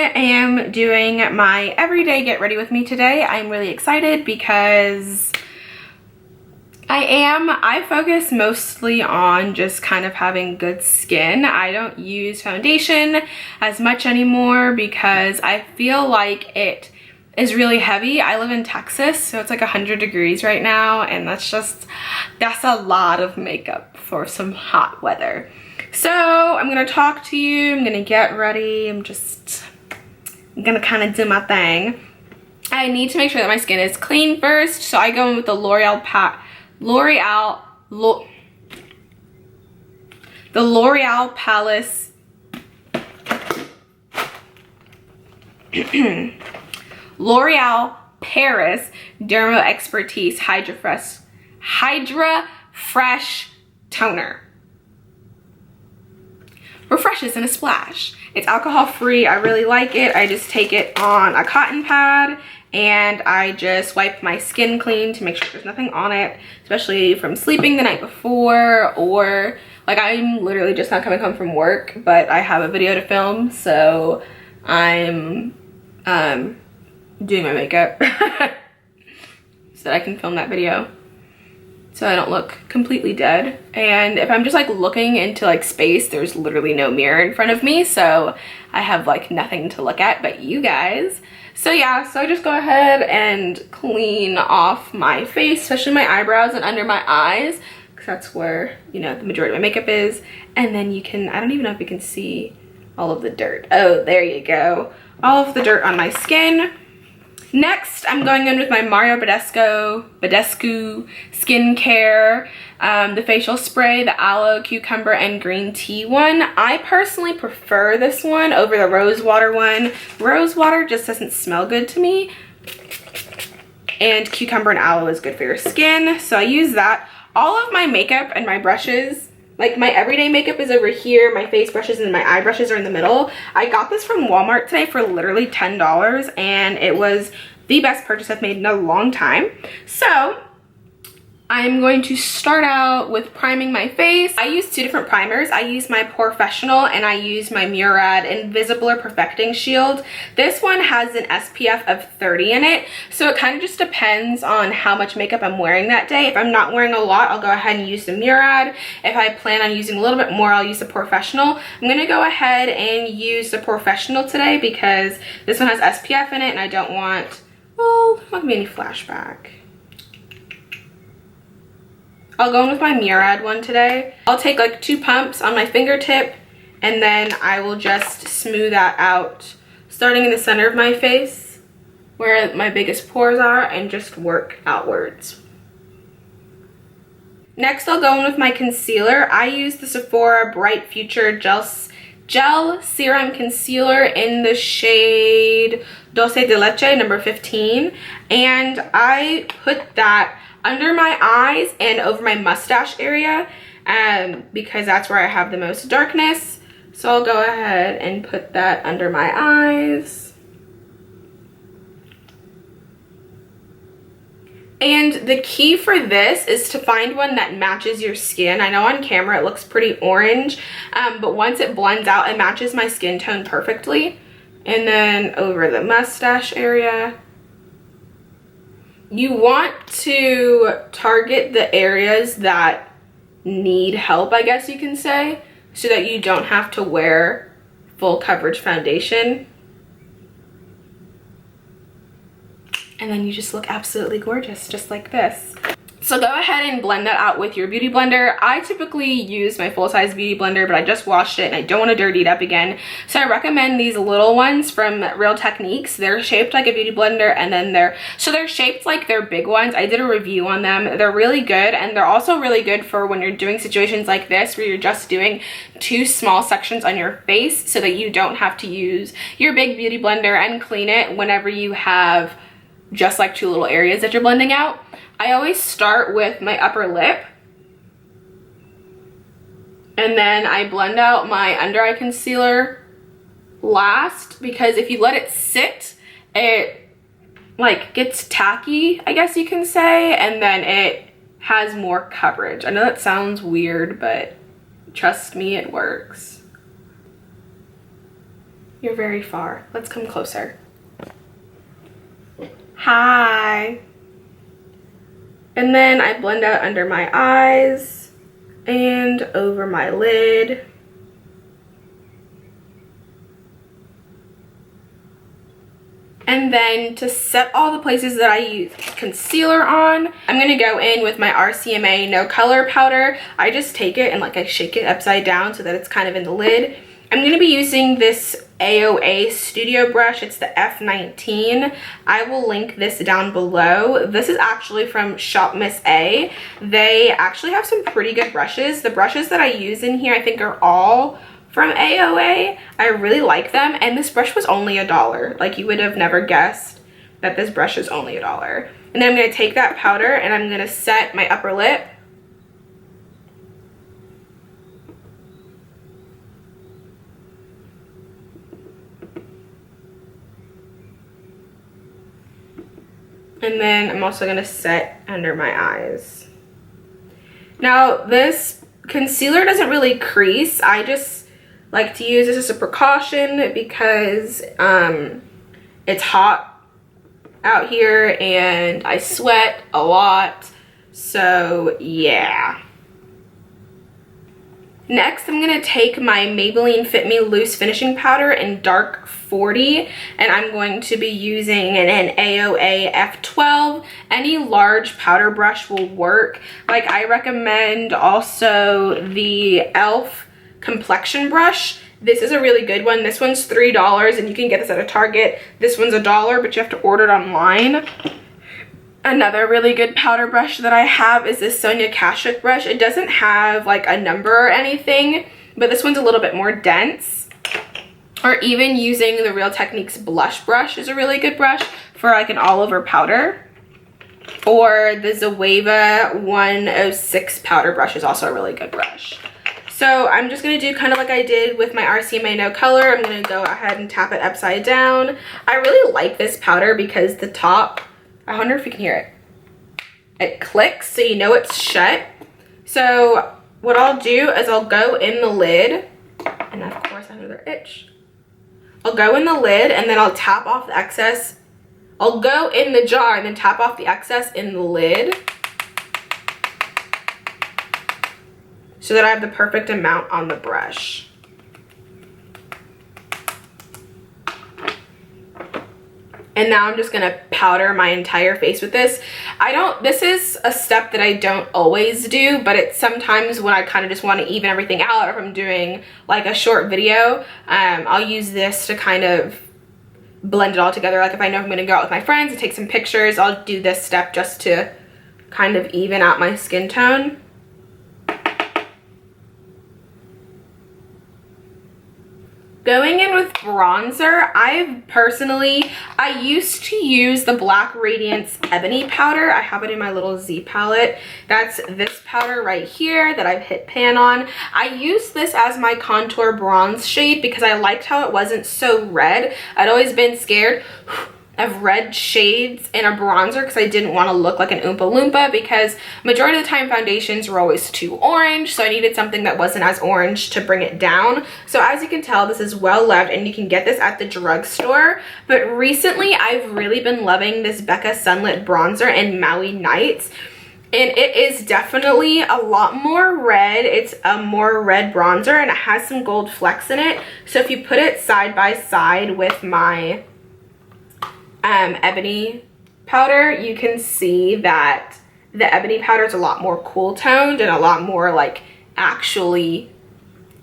am doing my everyday get ready with me today. I'm really excited because I focus mostly on just kind of having good skin. I don't use foundation as much anymore because I feel like it is really heavy. I live in Texas, so it's like 100 degrees right now, and that's a lot of makeup for some hot weather. So I'm gonna talk to you, I'm gonna get ready, I'm gonna kind of do my thing. I need to make sure that my skin is clean first, so I go in with the L'Oreal Paris L'Oreal Paris Dermo Expertise Hydra Fresh Toner. Refreshes in a splash. It's alcohol free. I really like it. I just take it on a cotton pad and I just wipe my skin clean to make sure there's nothing on it, especially from sleeping the night before, or like I'm literally just not coming home from work, but I have a video to film, so I'm doing my makeup so that I can film that video so I don't look completely dead. And if I'm just like looking into like space, there's literally no mirror in front of me, so I have like nothing to look at but you guys. So yeah, so I just go ahead and clean off my face, especially my eyebrows and under my eyes, because that's where, you know, the majority of my makeup is. And then you can, I don't even know if you can see all of the dirt. Oh, there you go. All of the dirt on my skin. Next, I'm going in with my Mario Badescu skincare, the facial spray, the aloe, cucumber, and green tea one. I personally prefer this one over the rose water one. Rose water just doesn't smell good to me, and cucumber and aloe is good for your skin, so I use that. All of my makeup and my brushes, like my everyday makeup is over here, my face brushes and my eye brushes are in the middle. I got this from Walmart today for literally $10, and it was the best purchase I've made in a long time. So I'm going to start out with priming my face. I use two different primers. I use my POREfessional and I use my Murad Invisalign Perfecting Shield. This one has an SPF of 30 in it, so it kind of just depends on how much makeup I'm wearing that day. If I'm not wearing a lot, I'll go ahead and use the Murad. If I plan on using a little bit more, I'll use the POREfessional. I'm gonna go ahead and use the POREfessional today because this one has SPF in it and I don't want, well, there's not gonna be any flashback. I'll go in with my Murad one today. I'll take like 2 pumps on my fingertip and then I will just smooth that out, starting in the center of my face where my biggest pores are, and just work outwards. Next, I'll go in with my concealer. I use the Sephora Bright Future Gel Serum Concealer in the shade Dulce de Leche number 15, and I put that under my eyes and over my mustache area because that's where I have the most darkness. So I'll go ahead and put that under my eyes. And the key for this is to find one that matches your skin. I know on camera it looks pretty orange, but once it blends out, it matches my skin tone perfectly. And then over the mustache area. You want to target the areas that need help, I guess you can say, so that you don't have to wear full coverage foundation. And then you just look absolutely gorgeous, just like this. So go ahead and blend that out with your beauty blender. I typically use my full-size beauty blender, but I just washed it and I don't want to dirty it up again. So I recommend these little ones from Real Techniques. They're shaped like a beauty blender, and then they're shaped like they're big ones. I did a review on them. They're really good, and they're also really good for when you're doing situations like this where you're just doing 2 small sections on your face, so that you don't have to use your big beauty blender and clean it whenever you have just like 2 little areas that you're blending out. I always start with my upper lip, and then I blend out my under eye concealer last, because if you let it sit, it like gets tacky, I guess you can say, and then it has more coverage. I know that sounds weird, but trust me, it works. You're very far. Let's come closer. Hi. And then I blend out under my eyes and over my lid. And then to set all the places that I use concealer on, I'm going to go in with my RCMA No Color powder. I just take it and like I shake it upside down so that it's kind of in the lid. I'm going to be using this AOA Studio brush. It's the F19. I will link this down below. This is actually from Shop Miss A. They actually have some pretty good brushes. The brushes that I use in here I think are all from AOA. I really like them, and this brush was only $1. Like, you would have never guessed that this brush is only $1. And then I'm going to take that powder and I'm going to set my upper lip. And then I'm also going to set under my eyes. Now, this concealer doesn't really crease. I just like to use this as a precaution because it's hot out here and I sweat a lot. So, yeah. Next, I'm going to take my Maybelline Fit Me Loose Finishing Powder in Dark 40, and I'm going to be using an AOA F12. Any large powder brush will work. Like, I recommend also the e.l.f. complexion brush. This is a really good one. This one's $3 and you can get this at a Target. This one's $1, but you have to order it online. Another really good powder brush that I have is this Sonia Kashuk brush. It doesn't have like a number or anything, but this one's a little bit more dense. Or even using the Real Techniques blush brush is a really good brush for like an all over powder. Or the Zoeva 106 powder brush is also a really good brush. So I'm just going to do kind of like I did with my RCMA No Color. I'm going to go ahead and tap it upside down. I really like this powder because the top, I wonder if you can hear it. It clicks, so you know it's shut. So what I'll do is I'll go in the lid, and of course I have another itch. I'll go in the lid and then I'll tap off the excess. I'll go in the jar and then tap off the excess in the lid so that I have the perfect amount on the brush. And now I'm just gonna powder my entire face with this. This is a step that I don't always do, but it's sometimes when I kind of just want to even everything out, or if I'm doing like a short video, I'll use this to kind of blend it all together. Like if I know I'm gonna go out with my friends and take some pictures, I'll do this step just to kind of even out my skin tone. Going in with bronzer, I used to use the Black Radiance Ebony powder. I have it in my little Z palette. That's this powder right here that I've hit pan on. I used this as my contour bronze shade because I liked how it wasn't so red. I'd always been scared of red shades in a bronzer because I didn't want to look like an Oompa Loompa, because majority of the time foundations were always too orange, so I needed something that wasn't as orange to bring it down. So as you can tell, this is well loved and you can get this at the drugstore. But recently I've really been loving this Becca Sunlit bronzer in Maui Nights, and it is definitely a lot more red. It's a more red bronzer and it has some gold flecks in it. So if you put it side by side with my ebony powder, you can see that the ebony powder is a lot more cool toned and a lot more like actually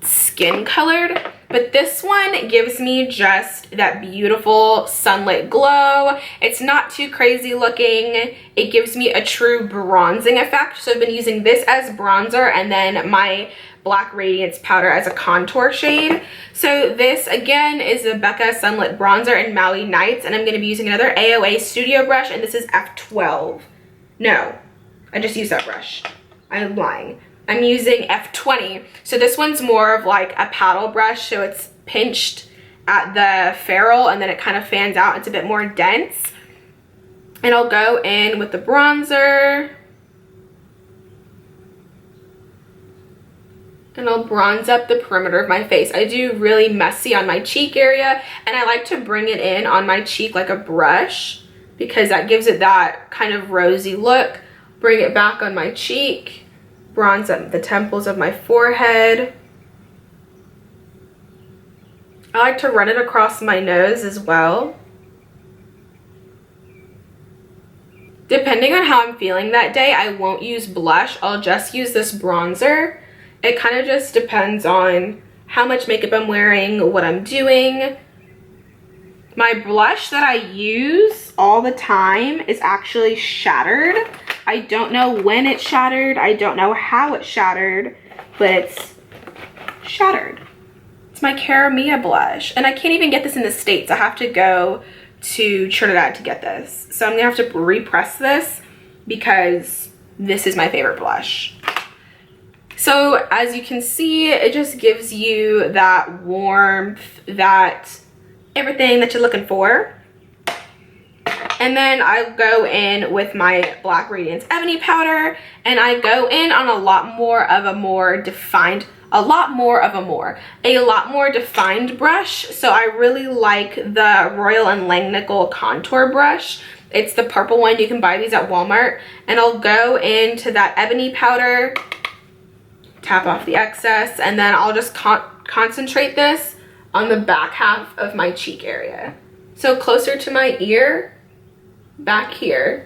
skin colored, but this one gives me just that beautiful sunlit glow. It's not too crazy looking. It gives me a true bronzing effect. So I've been using this as bronzer and then my Black Radiance powder as a contour shade. So this again is the Becca Sunlit bronzer in Maui Nights, and I'm going to be using another AOA Studio brush, and this is F12. No, I just used that brush. I'm lying. I'm using F20. So this one's more of like a paddle brush, so it's pinched at the ferrule and then it kind of fans out. It's a bit more dense. And I'll go in with the bronzer. and I'll bronze up the perimeter of my face. I do really messy on my cheek area, and I like to bring it in on my cheek like a brush because that gives it that kind of rosy look. Bring it back on my cheek, bronze up the temples of my forehead. I like to run it across my nose as well. Depending on how I'm feeling that day, I won't use blush. I'll just use this bronzer. It kind of just depends on how much makeup I'm wearing, what I'm doing. My blush that I use all the time is actually Shattered. I don't know when it shattered. I don't know how it shattered, but it's Shattered. It's my Cara Mia blush. And I can't even get this in the States. I have to go to Trinidad to get this. So I'm gonna have to repress this because this is my favorite blush. So as you can see, it just gives you that warmth, that everything that you're looking for. And then I go in with my Black Radiance Ebony powder, and I go in on a lot more defined brush. So I really like the Royal & Langnickel contour brush. It's the purple one. You can buy these at Walmart. And I'll go into that ebony powder, tap off the excess, and then I'll just concentrate this on the back half of my cheek area. So closer to my ear, back here.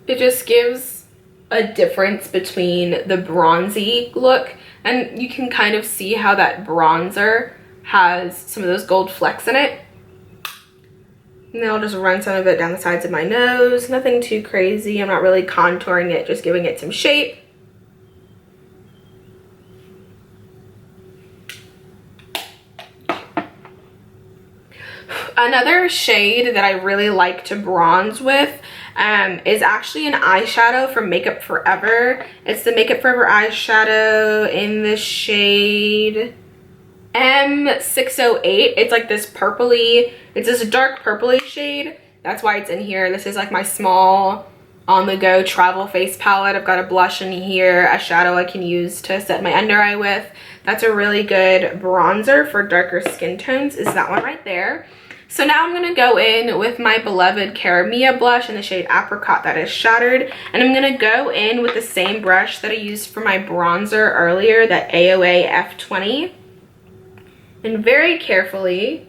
It just gives a difference between the bronzy look, and you can kind of see how that bronzer has some of those gold flecks in it. And then I'll just run some of it down the sides of my nose. Nothing too crazy. I'm not really contouring it, just giving it some shape. Another shade that I really like to bronze with is actually an eyeshadow from Makeup Forever. It's the Makeup Forever eyeshadow in the shade M608. It's like this purpley, it's this dark purpley shade. That's why it's in here. This is like my small on-the-go travel face palette. I've got a blush in here, a shadow I can use to set my under eye with. That's a really good bronzer for darker skin tones, is that one right there. So now I'm gonna go in with my beloved Cara Mia blush in the shade Apricot that is Shattered. And I'm gonna go in with the same brush that I used for my bronzer earlier, that AOA F20. And very carefully,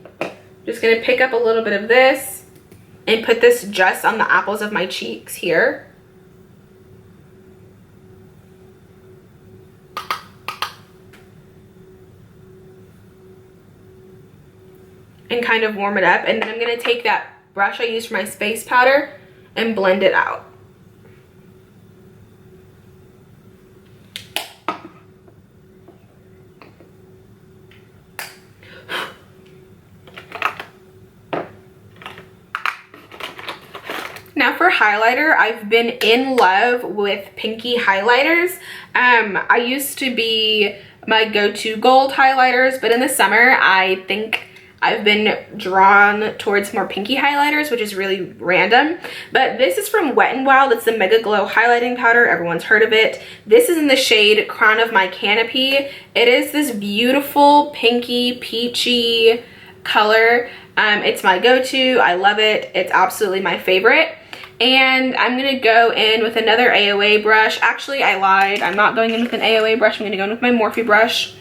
just gonna pick up a little bit of this and put this just on the apples of my cheeks here. And kind of warm it up. And then I'm gonna take that brush I used for my face powder and blend it out. Now for highlighter, I've been in love with pinky highlighters. I used to be my go-to gold highlighters, but in the summer, I think I've been drawn towards more pinky highlighters, which is really random. But this is from Wet n Wild. It's the Mega Glow highlighting powder. Everyone's heard of it. This is in the shade Crown of My Canopy. It is this beautiful pinky peachy color. It's my go-to. I love it. It's absolutely my favorite. And I'm going to go in with another AOA brush. Actually, I lied. I'm not going in with an AOA brush. I'm going to go in with my Morphe brush.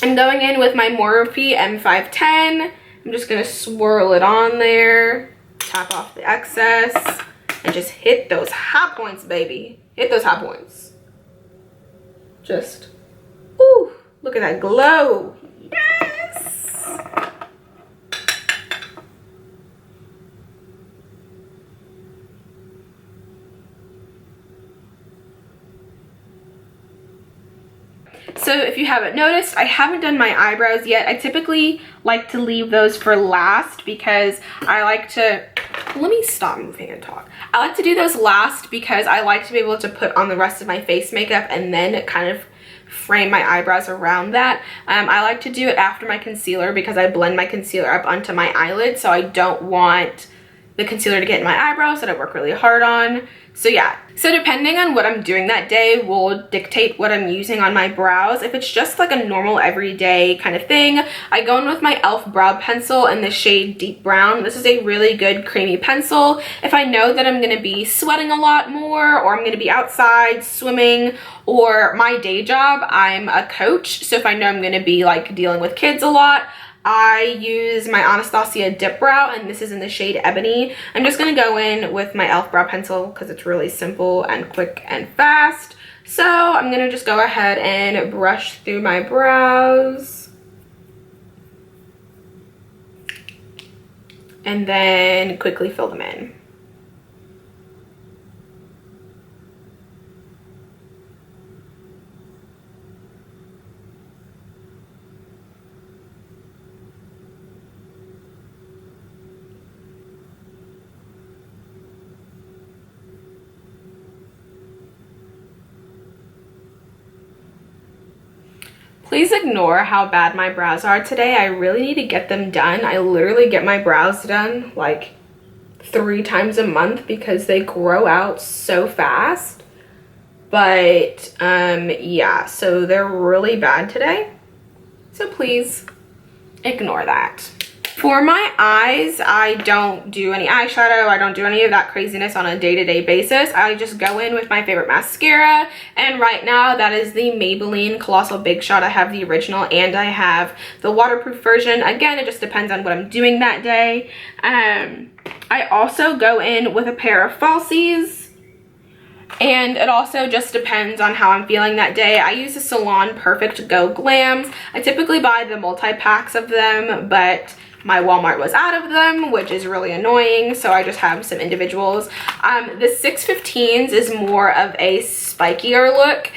I'm going in with my Morphe M510. I'm just going to swirl it on there, tap off the excess, and just hit those high points, baby. Hit those high points. Just, ooh, look at that glow. Yes! So if you haven't noticed, I haven't done my eyebrows yet. I typically like to leave those for last because I like to let me stop moving and talk. I like to do those last because I like to be able to put on the rest of my face makeup and then kind of frame my eyebrows around that. I like to do it after my concealer because I blend my concealer up onto my eyelid, so I don't want the concealer to get in my eyebrows that I work really hard on. So yeah, so depending on what I'm doing that day will dictate what I'm using on my brows. If it's just like a normal everyday kind of thing, I go in with my e.l.f. brow pencil in the shade Deep Brown. This is a really good creamy pencil. If I know that I'm gonna be sweating a lot more, or I'm gonna be outside swimming, or my day job, I'm a coach, so if I know I'm gonna be like dealing with kids a lot, I use my Anastasia Dip Brow, and this is in the shade Ebony. I'm just going to go in with my e.l.f. brow pencil because it's really simple and quick and fast. So I'm going to just go ahead and brush through my brows. And then quickly fill them in. Please ignore how bad my brows are today. I really need to get them done. I literally get my brows done like 3 times a month because they grow out so fast. But yeah, so they're really bad today. So please ignore that. For my eyes, I don't do any eyeshadow. I don't do any of that craziness on a day-to-day basis. I just go in with my favorite mascara. And right now, that is the Maybelline Colossal Big Shot. I have the original and I have the waterproof version. Again, it just depends on what I'm doing that day. I also go in with a pair of falsies. And it also just depends on how I'm feeling that day. I use the Salon Perfect Go Glams. I typically buy the multi-packs of them, but my Walmart was out of them, which is really annoying, so I just have some individuals. The 615s is more of a spikier look.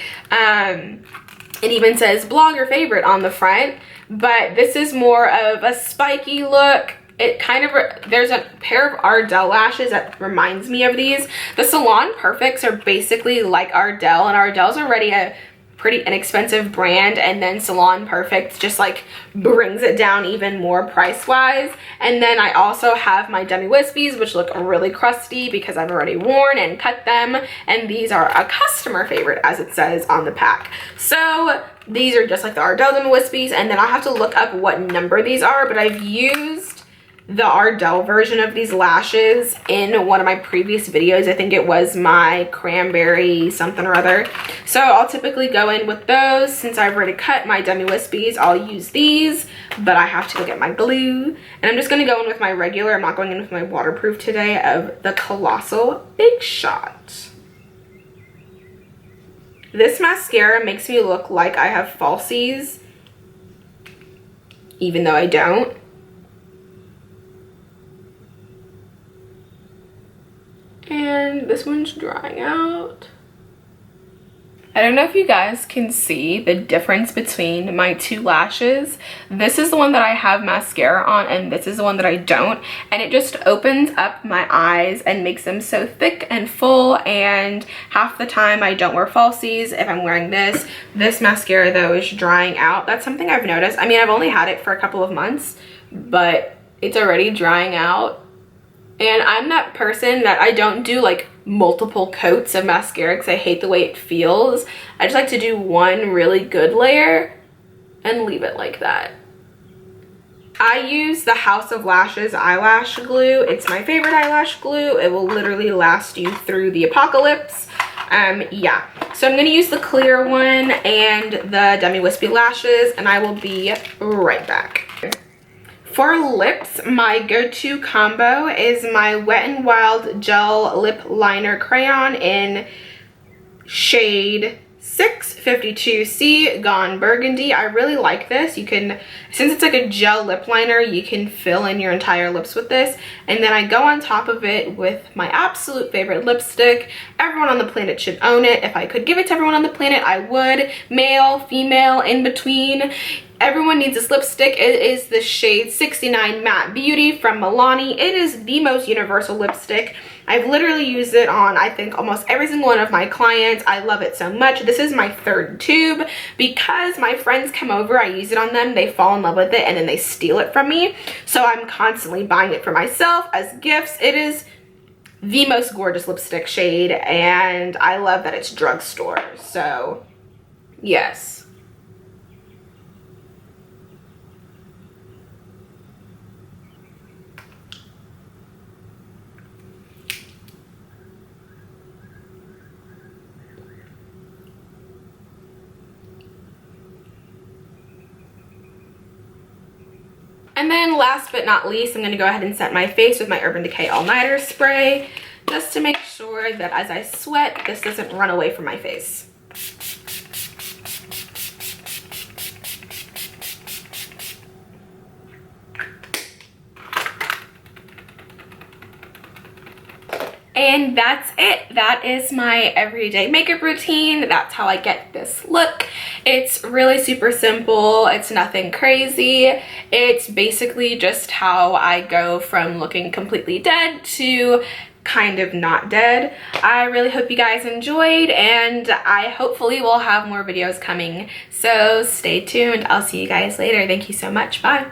It even says blogger favorite on the front, but this is more of a spiky look. It kind of, there's a pair of Ardell lashes that reminds me of these. The Salon Perfects are basically like Ardell, and Ardell's already a pretty inexpensive brand, and then Salon Perfect just like brings it down even more price wise. And then I also have my Demi Wispies, which look really crusty because I've already worn and cut them, and these are a customer favorite as it says on the pack. So these are just like the Ardell Demi Wispies, and then I'll have to look up what number these are, but I've used the Ardell version of these lashes in one of my previous videos. I think it was my cranberry something or other. So I'll typically go in with those. Since I've already cut my Demi Wispies, I'll use these, but I have to go get my glue. And I'm just going to go in with my regular, I'm not going in with my waterproof today, of the Colossal Big Shot. This mascara makes me look like I have falsies, even though I don't. And this one's drying out. I don't know if you guys can see the difference between my 2 lashes. This is the one that I have mascara on, and this is the one that I don't. And it just opens up my eyes and makes them so thick and full, and half the time I don't wear falsies if I'm wearing this. This mascara though is drying out. That's something I've noticed. I mean, I've only had it for a couple of months, but it's already drying out. And I'm that person that I don't do like multiple coats of mascara because I hate the way it feels. I just like to do one really good layer and leave it like that. I use the House of Lashes eyelash glue. It's my favorite eyelash glue. It will literally last you through the apocalypse. Yeah, so I'm gonna use the clear one and the Demi Wispy lashes, and I will be right back. For lips, my go-to combo is my Wet n Wild Gel Lip Liner Crayon in shade 652C Gone Burgundy. I really like this. You can, since it's like a gel lip liner, you can fill in your entire lips with this. And then I go on top of it with my absolute favorite lipstick. Everyone on the planet should own it. If I could give it to everyone on the planet, I would. Male, female, in between. Everyone needs this lipstick. It is the shade 69 Matte Beauty from Milani. It is the most universal lipstick. I've literally used it on, I think, almost every single one of my clients. I love it so much. This is my 3rd tube. Because my friends come over, I use it on them, they fall in love with it, and then they steal it from me. So I'm constantly buying it for myself as gifts. It is the most gorgeous lipstick shade, and I love that it's drugstore. So, yes. And then last but not least, I'm going to go ahead and set my face with my Urban Decay All Nighter spray, just to make sure that as I sweat, this doesn't run away from my face. And that's it. That is my everyday makeup routine. That's how I get this look. It's really super simple. It's nothing crazy. It's basically just how I go from looking completely dead to kind of not dead. I really hope you guys enjoyed, and I hopefully will have more videos coming. So stay tuned. I'll see you guys later. Thank you so much. Bye.